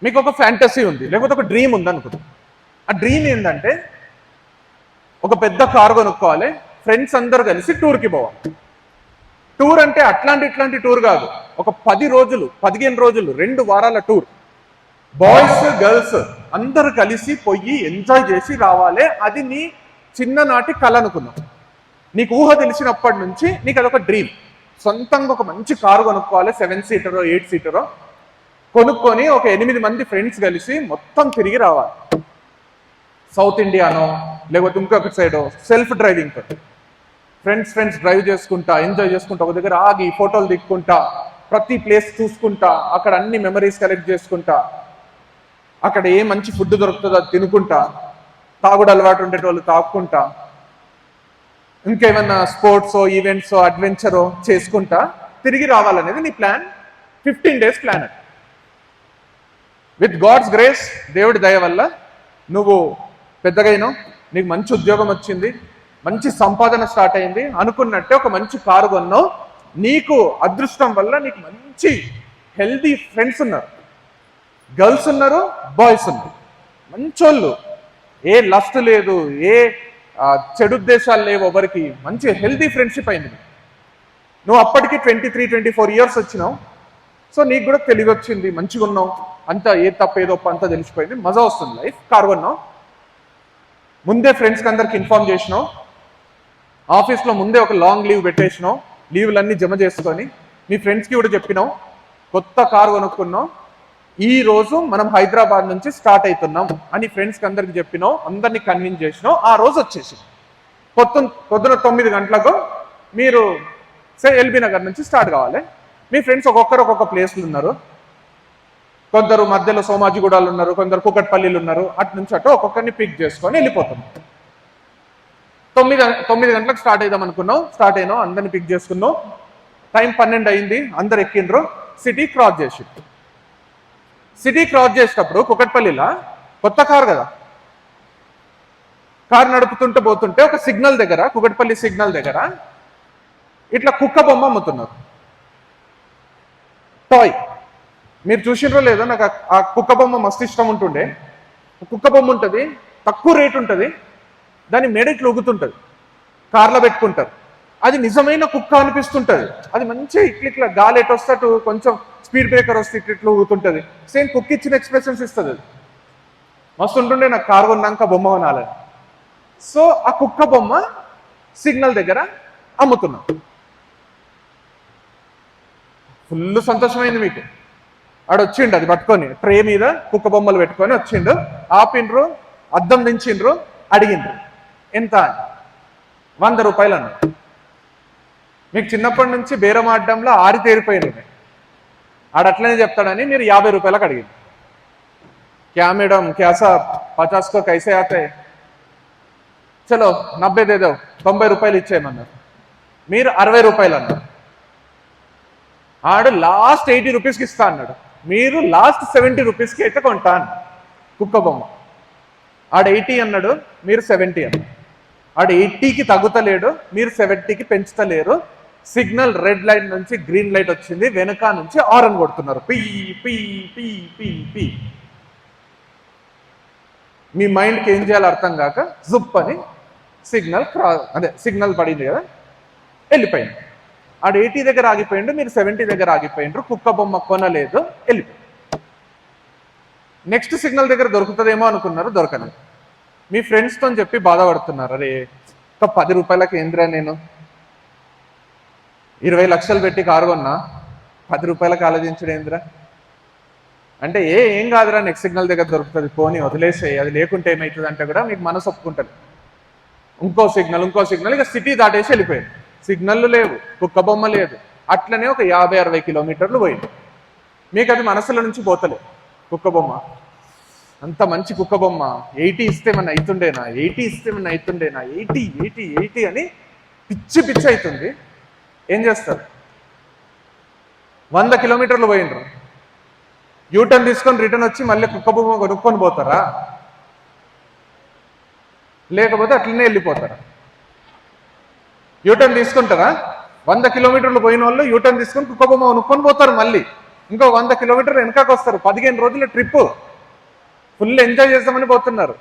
మీకు ఒక ఫ్యాంటసీ ఉంది, లేకపోతే ఒక డ్రీమ్ ఉంది అనుకుందాం. ఆ డ్రీమ్ ఏంటంటే ఒక పెద్ద కారు కొనుక్కోవాలి, ఫ్రెండ్స్ అందరు కలిసి టూర్కి పోవాలి. టూర్ అంటే ఇట్లాంటి టూర్ కాదు, ఒక 10 రోజులు 15 రోజులు 2 వారాల టూర్. బాయ్స్ గర్ల్స్ అందరు కలిసి పోయి ఎంజాయ్ చేసి రావాలి. అది నీ చిన్ననాటి కళ అనుకున్నావు. నీకు ఊహ తెలిసినప్పటి నుంచి నీకు అదొక డ్రీమ్. సొంతంగా ఒక మంచి కారు కొనుక్కోవాలి, 7 సీటరో 8 సీటరో కొనుక్కొని ఒక 8 మంది ఫ్రెండ్స్ కలిసి మొత్తం తిరిగి రావాలి. సౌత్ ఇండియానో లేకపోతే ఇంకొక సైడో సెల్ఫ్ డ్రైవింగ్ తోటి ఫ్రెండ్స్ డ్రైవ్ చేసుకుంటా ఎంజాయ్ చేసుకుంటా ఒక దగ్గర ఆగి ఫోటోలు దిక్కుంటా ప్రతి ప్లేస్ చూసుకుంటా అక్కడ అన్ని మెమరీస్ కలెక్ట్ చేసుకుంటా అక్కడ ఏ మంచి ఫుడ్ దొరుకుతుందో అది తినుకుంటా తాగుడు అలవాటు ఉండేటోళ్ళు తాగుకుంటా ఇంకేమన్నా స్పోర్ట్స్ ఈవెంట్స్ అడ్వెంచరో చేసుకుంటా తిరిగి రావాలనేది నీ plan. 15 days plan. With God's grace, దేవుడి దయ వల్ల నువ్వు పెద్దగైనావు, నీకు మంచి ఉద్యోగం వచ్చింది, మంచి సంపాదన స్టార్ట్ అయింది, అనుకున్నట్టే ఒక మంచి కారు కొన్నావు. నీకు అదృష్టం వల్ల నీకు మంచి హెల్దీ ఫ్రెండ్స్ ఉన్నారు, గర్ల్స్ ఉన్నారు, బాయ్స్ ఉన్నారు, మంచోళ్ళు, ఏ లస్ట్ లేదు, ఏ చెడు ఉద్దేశాలు లేవు, ఎవరికి మంచి హెల్దీ ఫ్రెండ్షిప్ అయింది. నువ్వు అప్పటికి 23-24 years వచ్చినావు. సో నీకు కూడా తెలివి వచ్చింది, మంచిగా ఉన్నావు, అంతా ఏ తప్ప ఏదో అంతా తెలిసిపోయింది, మజా వస్తుంది లైఫ్. కారు కొన్నావు, ముందే ఫ్రెండ్స్కి అందరికి ఇన్ఫార్మ్ చేసినావు, ఆఫీస్లో ముందే ఒక లాంగ్ లీవ్ పెట్టేసినావు, లీవ్లన్నీ జమ చేసుకొని మీ ఫ్రెండ్స్కి కూడా చెప్పినావు, కొత్త కారు కొనుక్కున్నావు, ఈ రోజు మనం హైదరాబాద్ నుంచి స్టార్ట్ అవుతున్నాం అని ఫ్రెండ్స్కి అందరికి చెప్పినావు, అందరినీ కన్విన్స్ చేసినావు. ఆ రోజు వచ్చేసి పొద్దున 9 గంటలకు మీరు ఎల్బీ నగర్ నుంచి స్టార్ట్ కావాలి. మీ ఫ్రెండ్స్ ఒక్కొక్క ప్లేస్లు ఉన్నారు, కొందరు మధ్యలో సోమాజిగూడలు ఉన్నారు, కొందరు కుకట్పల్లిలు ఉన్నారు, అటు నుంచి అటు ఒక్కొక్కరిని పిక్ చేసుకొని వెళ్ళిపోతాం. 9 గంటలకు స్టార్ట్ అవుదాం అనుకున్నావు, స్టార్ట్ అయినావు, అందరిని పిక్ చేసుకున్నావు. టైం 12 అయింది, అందరు ఎక్కిండ్రు, సిటీ క్రాస్ చేసి సిటీ క్రాస్ చేసేటప్పుడు కుకట్పల్లిలా కొత్త కారు కదా, కారు నడుపుతుంటే పోతుంటే ఒక సిగ్నల్ దగ్గర, కుకట్పల్లి సిగ్నల్ దగ్గర ఇట్లా కుక్క బొమ్మ అమ్ముతున్నారు, టాయ్. మీరు చూసినరో లేదో, నాకు ఆ కుక్క బొమ్మ మస్తు ఇష్టం ఉంటుండే. కుక్క బొమ్మ ఉంటుంది, తక్కువ రేట్ ఉంటుంది, దాని మెడ ఇట్లా ఊగుతుంటుంది, కార్లో పెట్టుకుంటారు. అది నిజమైన కుక్క అనిపిస్తుంటుంది. అది మంచిగా ఇట్లా గాలి ఎటు వస్తూ కొంచెం స్పీడ్ బ్రేకర్ వస్తే ఇట్లా ఊగుతుంటుంది. సేమ్ కుక్క ఇచ్చిన ఎక్స్ప్రెషన్స్ ఇస్తుంది. అది మస్తు ఉంటుండే నాకు కారు కొన్నాక బొమ్మ కొనాలని. సో ఆ కుక్క బొమ్మ సిగ్నల్ దగ్గర అమ్ముతున్నాం. ఫుల్ సంతోషమైంది మీకు. ఆడొచ్చిండు అది పట్టుకొని, ట్రే మీద కుక్క బొమ్మలు పెట్టుకొని వచ్చిండు, ఆపిండ్రు, అద్దం దించిండ్రు, అడిగిండ్రు ఎంత, 100 రూపాయలు అన్నారు. మీకు చిన్నప్పటి నుంచి బేరం ఆడడంలో ఆరితేరిపోయింది. ఆడట్లనే చెప్తాడని మీరు 50 రూపాయలకు అడిగింది. క్యా మేడం క్యా సాబ్ 50 को कैसे आते, చలో 90 దే దో, 90 రూపాయలు ఇచ్చేయమన్నారు. మీరు 60 రూపాయలు అన్నారు. ఆడు లాస్ట్ 80 రూపీస్కి ఇస్తా అన్నాడు. మీరు లాస్ట్ 70 రూపీస్కి అయితే కొంటా అన్నాడు కుక్క బొమ్మ. ఆడు 80 అన్నాడు, మీరు 70 అన్నారు. ఆడు 80కి తగ్గుతలేడు, మీరు 70కి పెంచుతలేరు. సిగ్నల్ రెడ్ లైట్ నుంచి గ్రీన్ లైట్ వచ్చింది, వెనక నుంచి హారన్ కొడుతున్నారు, పీ పీ పీ పీ పీ. మీ మైండ్కి ఏం చేయాలో అర్థం కాక జుప్ అని సిగ్నల్ పడింది కదా, వెళ్ళిపోయింది. ఆడు 80 దగ్గర ఆగిపోయిండు, మీరు 70 దగ్గర ఆగిపోయిండ్రు. కుక్క బొమ్మ కొనలేదు, వెళ్ళిపోయింది. నెక్స్ట్ సిగ్నల్ దగ్గర దొరుకుతుందేమో అనుకున్నారు, దొరకలేదు. మీ ఫ్రెండ్స్తో చెప్పి బాధపడుతున్నారు, అరే ఒక 10 రూపాయలకి ఏంద్రా, నేను 20 లక్షలు పెట్టి కారు కొన్నా, 10 రూపాయలకు ఆలోచించడేంద్రా అంటే, ఏం కాదురా, నెక్స్ట్ సిగ్నల్ దగ్గర దొరుకుతుంది, పోనీ వదిలేసేయి, అది లేకుంటే ఏమవుతుంది అంటే కూడా మీకు మనసు ఒప్పుకుంటుంది. ఇంకో సిగ్నల్, ఇక సిటీ దాటేసి వెళ్ళిపోయింది. సిగ్నల్లు లేవు, కుక్క బొమ్మ లేదు, అట్లనే ఒక 50-60 కిలోమీటర్లు పోయింది. మీకు అది మనసులో నుంచి పోతలేదు కుక్క బొమ్మ. అంత మంచి కుక్క బొమ్మ, 80 ఇస్తే మన అవుతుండేనా, 80 ఇస్తే మన అవుతుండేనా, 80 అని పిచ్చి అవుతుంది. ఏం చేస్తారు, 100 కిలోమీటర్లు పోయిండ్రు, యూటర్న్ తీసుకొని రిటర్న్ వచ్చి మళ్ళీ కుక్క బొమ్మ కొనుక్కొని పోతారా, లేకపోతే అట్లనే వెళ్ళిపోతారా? యూటర్న్ తీసుకుంటారా? 100 కిలోమీటర్లు పోయిన వాళ్ళు యూటర్న్ తీసుకొని కుక్క బొమ్మ కొనుక్కొని పోతారు మళ్ళీ. ఇంకో 100 కిలోమీటర్లు వెనకాకి వస్తారు. 15 రోజుల ట్రిప్ ఫుల్ ఎంజాయ్ చేద్దామని పోతున్నారు.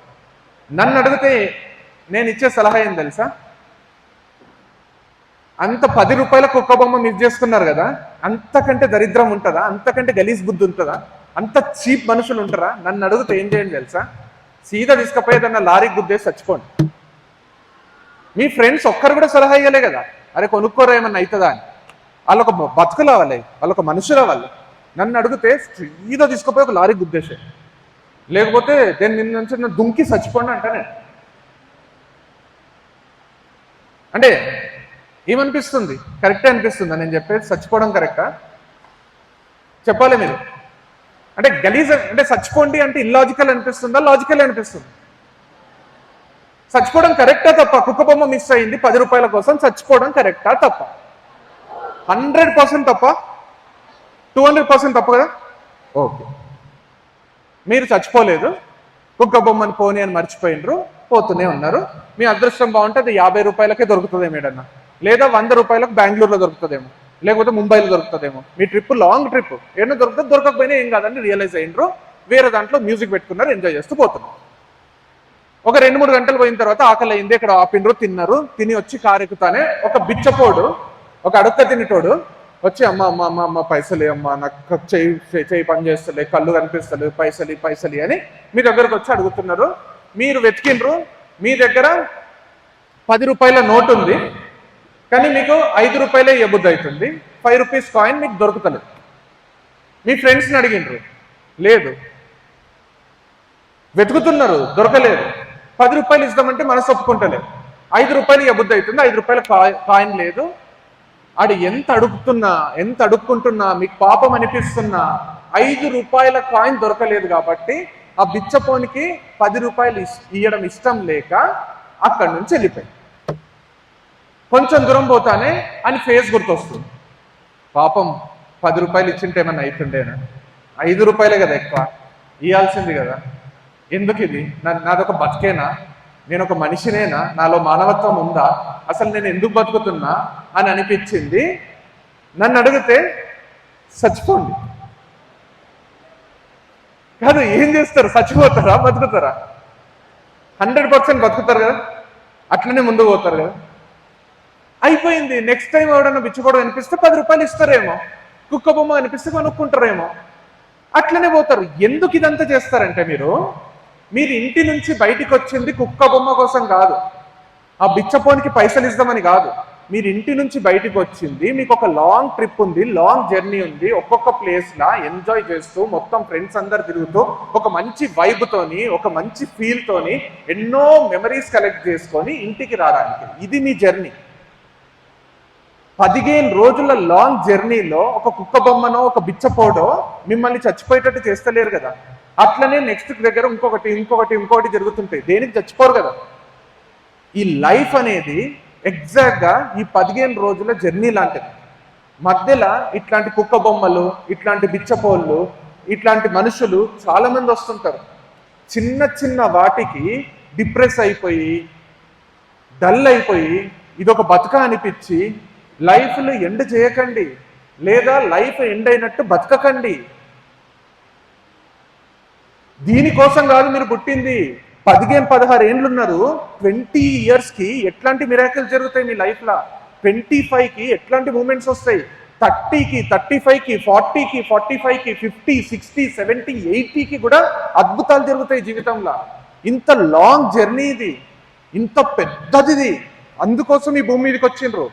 నన్ను అడిగితే నేను ఇచ్చే సలహా ఏం తెలుసా? అంత 10 రూపాయల కుక్క బొమ్మ మిస్ చేసుకున్నారు కదా, అంతకంటే దరిద్రం ఉంటుందా? అంతకంటే గలీజ్ బుద్ధి ఉంటుందా? అంత చీప్ మనుషులు ఉంటారా? నన్ను అడిగితే ఏం చేయండి తెలుసా? సీదా తీసుకపోయేదన్న లారీకి గుద్దేసి చచ్చిపోండి. మీ ఫ్రెండ్స్ ఒక్కరు కూడా సలహా ఇవ్వలే కదా, అరే కొనుక్కోరా ఏమన్నా అవుతుందా అని. వాళ్ళొక బతుకులు అవ్వాలి, వాళ్ళొక మనుషులు అవ్వాలి. నన్ను అడిగితే సీదా తీసుకుపోయి ఒక లారీకి గుద్దేసే, లేకపోతే దేని నుంచి దుంకి చచ్చిపోండి అంటానే. అంటే ఏమనిపిస్తుంది? కరెక్టే అనిపిస్తుందా నేను చెప్పేది? చచ్చిపోవడం కరెక్టా? చెప్పాలి మీరు. అంటే గలీజ్ అంటే చచ్చిపోండి అంటే ఇల్లాజికల్ అనిపిస్తుందా, లాజికల్ అనిపిస్తుంది? చచ్చిపోవడం కరెక్టా తప్ప? కుక్క బొమ్మ మిస్ అయింది 10 రూపాయల కోసం, చచ్చిపోవడం కరెక్టా తప్ప? 100% తప్ప, 200% తప్ప కదా. ఓకే, మీరు చచ్చిపోలేదు, కుక్క బొమ్మని పోనీ అని మర్చిపోయినరు, పోతూనే ఉన్నారు. మీ అదృష్టం బాగుంటే అది 50 రూపాయలకే దొరుకుతుందేమో ఏడన్నా, లేదా 100 రూపాయలకు బెంగళూరులో దొరుకుతుందేమో, లేకపోతే ముంబైలో దొరుకుతుందేమో. మీ ట్రిప్ లాంగ్ ట్రిప్, ఏమన్నా దొరుకుతుంది, దొరకకపోయినా ఏం కాదని రియలైజ్ అయ్యిండ్రు, వేరే దాంట్లో మ్యూజిక్ పెట్టుకున్నారు, ఎంజాయ్ చేస్తూ పోతున్నారు. ఒక 2-3 గంటలు పోయిన తర్వాత ఆకలి అయింది, ఇక్కడ ఆపినరు, తిన్నారు. తిని వచ్చి కారు ఎక్కుతానే ఒక బిచ్చపోడు, ఒక అడుక్క తినేటోడు వచ్చి అమ్మ అమ్మ అమ్మ అమ్మ పైసలే అమ్మ, నాకు చేయి పని చేస్తలే, కళ్ళు కనిపిస్తలేదు, పైసలి అని మీ దగ్గరకు వచ్చి అడుగుతున్నారు. మీరు వెతికిండ్రు, మీ దగ్గర 10 రూపాయల నోటు ఉంది, కానీ మీకు 5 రూపాయలే ఇవ్వబుద్ధి అవుతుంది. 5 రూపీస్ కాయిన్ మీకు దొరుకుతలేదు. మీ ఫ్రెండ్స్ని అడిగిండ్రు, లేదు. వెతుకుతున్నారు, దొరకలేదు. 10 రూపాయలు ఇద్దామంటే మనసు ఒప్పుకుంటలేదు. 5 రూపాయలు ఇవ్వబుద్ధి అవుతుంది, 5 రూపాయల కాయిన్ లేదు. ఆడు ఎంత అడుక్కుంటున్నా మీకు పాపం అనిపిస్తున్నా 5 రూపాయల కాయిన్ దొరకలేదు కాబట్టి ఆ బిచ్చపోనికి 10 రూపాయలు ఇవ్వడం ఇష్టం లేక అక్కడి నుంచి వెళ్ళిపోయి కొంచెం దూరం పోతానే అని ఫేస్ గుర్తొస్తుంది. పాపం 10 రూపాయలు ఇచ్చింటే ఏమన్నా అవుతుండేనా? 5 రూపాయలే కదా ఎక్కువ ఇవ్వాల్సింది కదా. ఎందుకు ఇది? నాదొక బతికేనా? నేను ఒక మనిషినేనా? నాలో మానవత్వం ఉందా? అసలు నేను ఎందుకు బతుకుతున్నా అని అనిపించింది. నన్ను అడిగితే చచ్చిపోండి. కాదు, ఏం చేస్తారు? చచ్చిపోతారా, బతుకుతారా? 100% బతుకుతారు కదా, అట్లనే ముందుకు పోతారు కదా. అయిపోయింది. నెక్స్ట్ టైం ఎవడన్నా బిచ్చపోవడం అనిపిస్తే 10 రూపాయలు ఇస్తారేమో, కుక్క బొమ్మ అనిపిస్తే కొనుక్కుంటారేమో, అట్లనే పోతారు. ఎందుకు ఇదంతా చేస్తారంటే మీరు ఇంటి నుంచి బయటికి వచ్చింది కుక్క బొమ్మ కోసం కాదు, ఆ బిచ్చపోనికి పైసలు ఇద్దామని కాదు. మీరు ఇంటి నుంచి బయటికి వచ్చింది మీకు ఒక లాంగ్ ట్రిప్ ఉంది, లాంగ్ జర్నీ ఉంది. ఒక్కొక్క ప్లేస్ లా ఎంజాయ్ చేస్తూ మొత్తం ఫ్రెండ్స్ అందరు తిరుగుతూ ఒక మంచి వైబ్ తోని, ఒక మంచి ఫీల్ తోని ఎన్నో మెమరీస్ కలెక్ట్ చేసుకొని ఇంటికి రావడానికి. ఇది మీ జర్నీ. 15 రోజుల లాంగ్ జర్నీలో ఒక కుక్క బొమ్మనో ఒక బిచ్చపోడో మిమ్మల్ని చచ్చిపోయేటట్టు చేస్తలేరు కదా. అట్లనే నెక్స్ట్ దగ్గర ఇంకొకటి జరుగుతుంటాయి. దేనికి చచ్చిపోరు కదా. ఈ లైఫ్ అనేది ఎగ్జాక్ట్ గా ఈ 15 రోజుల జర్నీ లాంటిది. మధ్యలో ఇట్లాంటి కుక్క బొమ్మలు, ఇట్లాంటి బిచ్చపోళ్ళు, ఇట్లాంటి మనుషులు చాలా మంది వస్తుంటారు. చిన్న చిన్న వాటికి డిప్రెస్ అయిపోయి, డల్ అయిపోయి, ఇదొక బతుక అనిపించి లైఫ్లో ఎండ్ చేయకండి, లేదా లైఫ్ ఎండ్ అయినట్టు బతకకండి. దీనికోసం కాదు మీరు పుట్టింది. 15-16 ఏండ్లు ఉన్నారు. 20 ఇయర్స్కి ఎట్లాంటి మిరాకిల్స్ జరుగుతాయి మీ లైఫ్లో, 25కి ఎట్లాంటి మూమెంట్స్ వస్తాయి, 30కి, 35కి, 40కి, 45కి, 50, 60, 70, 80కి కూడా అద్భుతాలు జరుగుతాయి జీవితంలో. ఇంత లాంగ్ జర్నీ ఇది, ఇంత పెద్దది. అందుకోసం ఈ భూమి మీదకి వచ్చిండ్రు.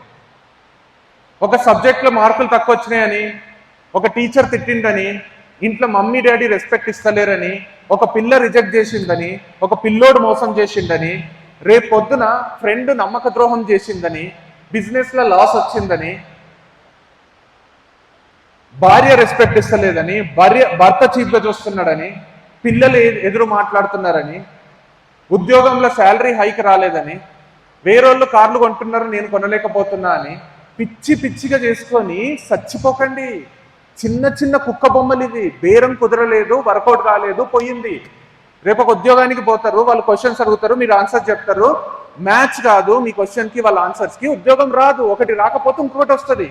ఒక సబ్జెక్ట్లో మార్కులు తక్కువ వచ్చినాయని, ఒక టీచర్ తిట్టిండని, ఇంట్లో మమ్మీ డాడీ రెస్పెక్ట్ ఇస్తలేరని, ఒక పిల్ల రిజెక్ట్ చేసిందని, ఒక పిల్లోడు మోసం చేసిందని, రేపు పొద్దున ఫ్రెండ్ నమ్మక ద్రోహం చేసిందని, బిజినెస్లో లాస్ వచ్చిందని, భార్య రెస్పెక్ట్ ఇస్తలేదని, భర్త చీప్గా చూస్తున్నాడని, పిల్లలు ఎదురు మాట్లాడుతున్నారని, ఉద్యోగంలో శాలరీ హైక్ రాలేదని, వేరోళ్ళు కార్లు కొంటున్నారు నేను కొనలేకపోతున్నా అని పిచ్చిగా చేసుకొని చచ్చిపోకండి. చిన్న చిన్న కుక్క బొమ్మలు ఇవి. బేరం కుదరలేదు, వర్కౌట్ కాలేదు, పోయింది. రేపు ఒక ఉద్యోగానికి పోతారు, వాళ్ళు క్వశ్చన్స్ అడుగుతారు, మీరు ఆన్సర్ చెప్తారు. మ్యాచ్ కాదు మీ క్వశ్చన్కి వాళ్ళ ఆన్సర్స్కి, ఉద్యోగం రాదు. ఒకటి రాకపోతే ఇంకొకటి వస్తుంది.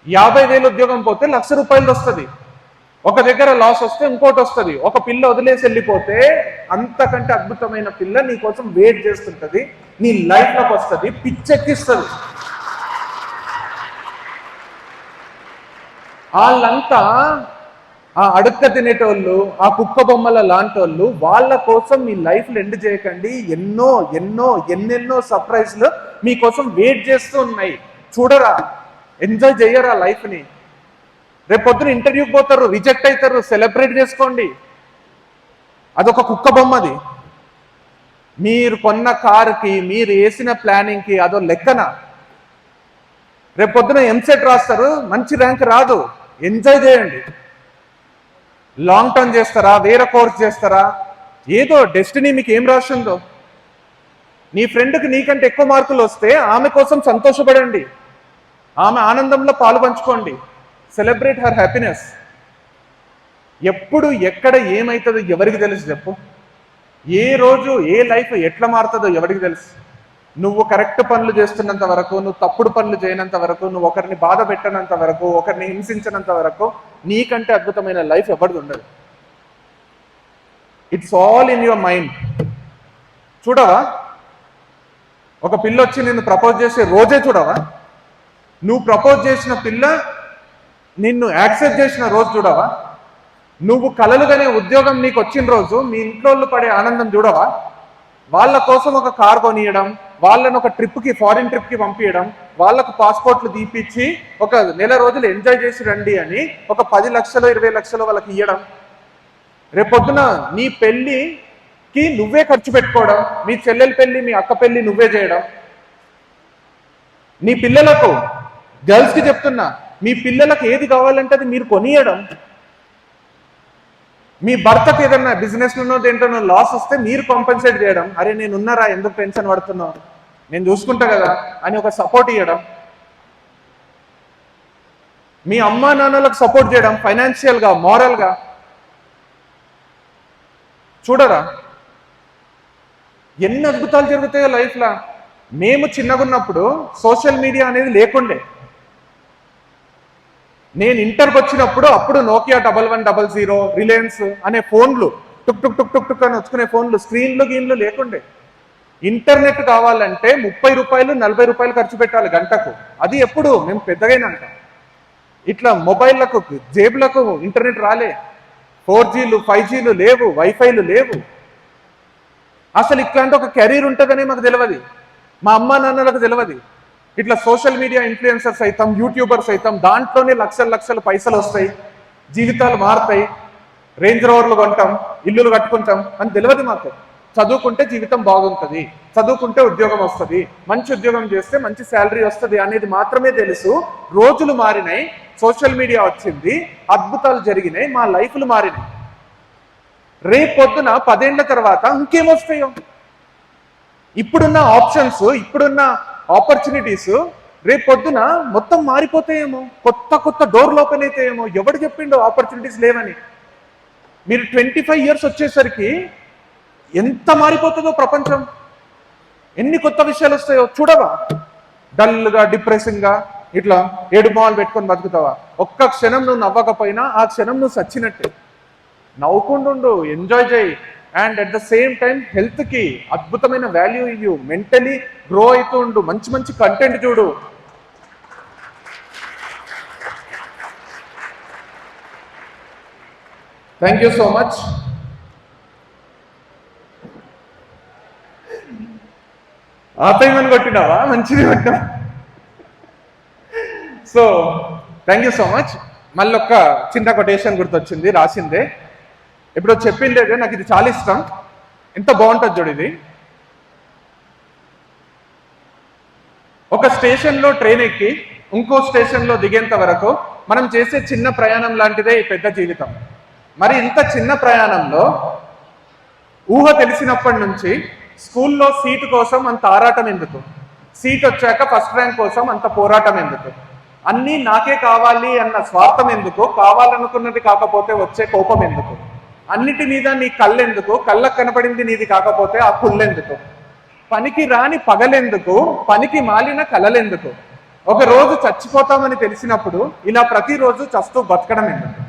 50,000 ఉద్యోగం పోతే ₹1,00,000 వస్తుంది. ఒక దగ్గర లాస్ వస్తే ఇంకోటి వస్తుంది. ఒక పిల్ల వదిలేసి వెళ్ళిపోతే అంతకంటే అద్భుతమైన పిల్ల నీ కోసం వెయిట్ చేస్తుంటది, నీ లైఫ్లోకి వస్తుంది, పిచ్చెక్కిస్తుంది. వాళ్ళంతా ఆ అడుక్క తినేటోళ్ళు, ఆ కుక్క బొమ్మల లాంటోళ్ళు, వాళ్ళ కోసం మీ లైఫ్లో ఎండ్ చేయకండి. ఎన్నెన్నో సర్ప్రైజ్లు మీకోసం వెయిట్ చేస్తూ ఉన్నాయి. చూడరా, ఎంజాయ్ చేయరా లైఫ్ని. రేపు పొద్దున ఇంటర్వ్యూకి పోతారు, రిజెక్ట్ అవుతారు, సెలబ్రేట్ చేసుకోండి. అదొక కుక్క బొమ్మది. మీరు కొన్న కారుకి, మీరు వేసిన ప్లానింగ్కి అదో లెక్కన. రేపు పొద్దున ఎంసెట్ రాస్తారు, మంచి ర్యాంక్ రాదు, ఎంజాయ్ చేయండి. లాంగ్ టర్మ్ చేస్తారా, వేరే కోర్స్ చేస్తారా, ఏదో డెస్టినీ మీకు ఏం రాసిందో. నీ ఫ్రెండ్కి నీకంటే ఎక్కువ మార్కులు వస్తే ఆమె కోసం సంతోషపడండి, ఆమె ఆనందంలో పాలు పంచుకోండి. Celebrate her happiness. ఎప్పుడు ఎక్కడ ఏమవుతుందో ఎవరికి తెలుసు చెప్పు? ఏ రోజు ఏ లైఫ్ ఎట్లా మారుతుందో ఎవరికి తెలుసు? నువ్వు కరెక్ట్ పనులు చేస్తున్నంత వరకు, నువ్వు తప్పుడు పనులు చేయనంత వరకు, నువ్వు ఒకరిని బాధ పెట్టనంత వరకు, ఒకరిని హింసించినంత వరకు నీకంటే అద్భుతమైన లైఫ్ ఎవరిది ఉండదు. It's all in your mind. చూడవా, ఒక పిల్ల వచ్చి నిన్ను ప్రపోజ్ చేసే రోజే చూడవా? నువ్వు ప్రపోజ్ చేసిన పిల్ల నిన్ను యాక్సెప్ట్ చేసిన రోజు చూడవా? నువ్వు కలలుగానే ఉద్యోగం నీకు వచ్చిన రోజు మీ ఇంట్లో పడే ఆనందం చూడవా? వాళ్ళ కోసం ఒక కార్ కొనియడం, వాళ్ళని ఒక ట్రిప్కి, ఫారిన్ ట్రిప్కి పంపించడం, వాళ్ళకు పాస్పోర్ట్లు తీపిచ్చి ఒక నెల రోజులు ఎంజాయ్ చేసి రండి అని ఒక 10 లక్షలు 20 లక్షలు వాళ్ళకి ఇవ్వడం. రేపొద్దున నీ పెళ్ళికి నువ్వే ఖర్చు పెట్టుకోవడం, మీ చెల్లెల పెళ్ళి, మీ అక్క పెళ్ళి నువ్వే చేయడం. నీ పిల్లలకు, గర్ల్స్కి చెప్తున్నా, మీ పిల్లలకు ఏది కావాలంటే అది మీరు కొనియడం. మీ భర్తకు ఏదన్నా బిజినెస్లోనో దేంట్లోనో లాస్ వస్తే మీరు కాంపెన్సేట్ చేయడం. అరే నేను ఉన్నారా, ఎందుకు టెన్షన్ పడుతున్నావు, నేను చూసుకుంటా కదా అని ఒక సపోర్ట్ ఇవ్వడం. మీ అమ్మా నాన్నలకు సపోర్ట్ చేయడం, ఫైనాన్షియల్గా, మారల్గా. చూడరా ఎన్ని అద్భుతాలు జరుగుతాయో లైఫ్లో. మేము చిన్నగా ఉన్నప్పుడు సోషల్ మీడియా అనేది లేకుండే. నేను ఇంటర్కి వచ్చినప్పుడు అప్పుడు నోకియా 1100, రిలయన్స్ అనే ఫోన్లు, టుక్ టుక్ టుక్ టుక్ టుక్ అని వచ్చుకునే ఫోన్లు, స్క్రీన్లు గీన్లు లేకుండే. ఇంటర్నెట్ కావాలంటే 30 రూపాయలు 40 రూపాయలు ఖర్చు పెట్టాలి గంటకు. అది ఎప్పుడు మేము పెద్దగైనాక. ఇట్లా మొబైల్లకు, జేబులకు ఇంటర్నెట్ రాలే. 4Gలు 5Gలు లేవు, వైఫైలు లేవు. అసలు ఇట్లాంటి ఒక కెరీర్ ఉంటుందని మాకు తెలియదు, మా అమ్మా నాన్నలకు తెలియదు. ఇట్లా సోషల్ మీడియా ఇన్ఫ్లుయెన్సర్స్ అవుతాం, యూట్యూబర్స్ అవుతాం, దాంట్లోనే లక్షలు పైసలు వస్తాయి, జీవితాలు మారుతాయి, రేంజ్ రోవర్లు కొంటాం, ఇల్లులు కట్టుకుంటాం అని తెలియదు మాకు. చదువుకుంటే జీవితం బాగుంటుంది, చదువుకుంటే ఉద్యోగం వస్తుంది, మంచి ఉద్యోగం చేస్తే మంచి శాలరీ వస్తుంది అనేది మాత్రమే తెలుసు. రోజులు మారినాయి, సోషల్ మీడియా వచ్చింది, అద్భుతాలు జరిగినాయి, మా లైఫ్లు మారినాయి. రేపు పొద్దున 10 ఏళ్ల తర్వాత ఇంకేమొస్తాయో. ఇప్పుడున్న ఆప్షన్స్, ఇప్పుడున్న ఆపర్చునిటీస్ రేపు పొద్దున మొత్తం మారిపోతాయేమో, కొత్త డోర్లు ఓపెన్ అవుతాయేమో. ఎవడు చెప్పిండో ఆపర్చునిటీస్ లేవని? మీరు 25 ఇయర్స్ వచ్చేసరికి ఎంత మారిపోతుందో ప్రపంచం, ఎన్ని కొత్త విషయాలు వస్తాయో చూడవా? డల్గా, డిప్రెసింగ్గా ఇట్లా ఏడుమాలు పెట్టుకొని బతుకుతావా? ఒక్క క్షణం నువ్వు నవ్వకపోయినా ఆ క్షణం నువ్వు సచ్చినట్టే. నవ్వుకుంటుండు, ఎంజాయ్ చేయి. And at the same time హెల్త్కి అద్భుతమైన వాల్యూ ఇవ్వు, మెంటలీ గ్రో అవుతూ ఉండు, మంచి కంటెంట్ చూడు. Thank you so much. ఆపేయమని కొట్టినావా? మంచిది కొట్టినా. So thank you so much. మళ్ళీ ఒక్క చిన్న కొటేషన్ గుర్తొచ్చింది, రాసిందే, ఇప్పుడు చెప్పిండేదే. నాకు ఇది చాలా ఇష్టం, ఎంత బాగుంటుంది చూడు ఇది. ఒక స్టేషన్లో ట్రైన్ ఎక్కి ఇంకో స్టేషన్లో దిగేంత వరకు మనం చేసే చిన్న ప్రయాణం లాంటిదే ఈ పెద్ద జీవితం. మరి ఇంత చిన్న ప్రయాణంలో ఊహ తెలిసినప్పటి నుంచి స్కూల్లో సీటు కోసం అంత ఆరాటం ఎందుకు? సీట్ వచ్చాక ఫస్ట్ ర్యాంక్ కోసం అంత పోరాటం ఎందుకు? అన్నీ నాకే కావాలి అన్న స్వార్థం ఎందుకు? కావాలనుకున్నది కాకపోతే వచ్చే కోపం ఎందుకు? అన్నిటి మీద నీ కళ్ళెందుకు? కళ్ళకు కనపడింది నీది కాకపోతే ఆ కుళ్ళెందుకు? పనికి రాని పగలెందుకు? పనికి మాలిన కలలెందుకు? ఒక రోజు చచ్చిపోతామని తెలిసినప్పుడు ఇలా ప్రతిరోజు చస్తూ బతకడం ఎందుకు?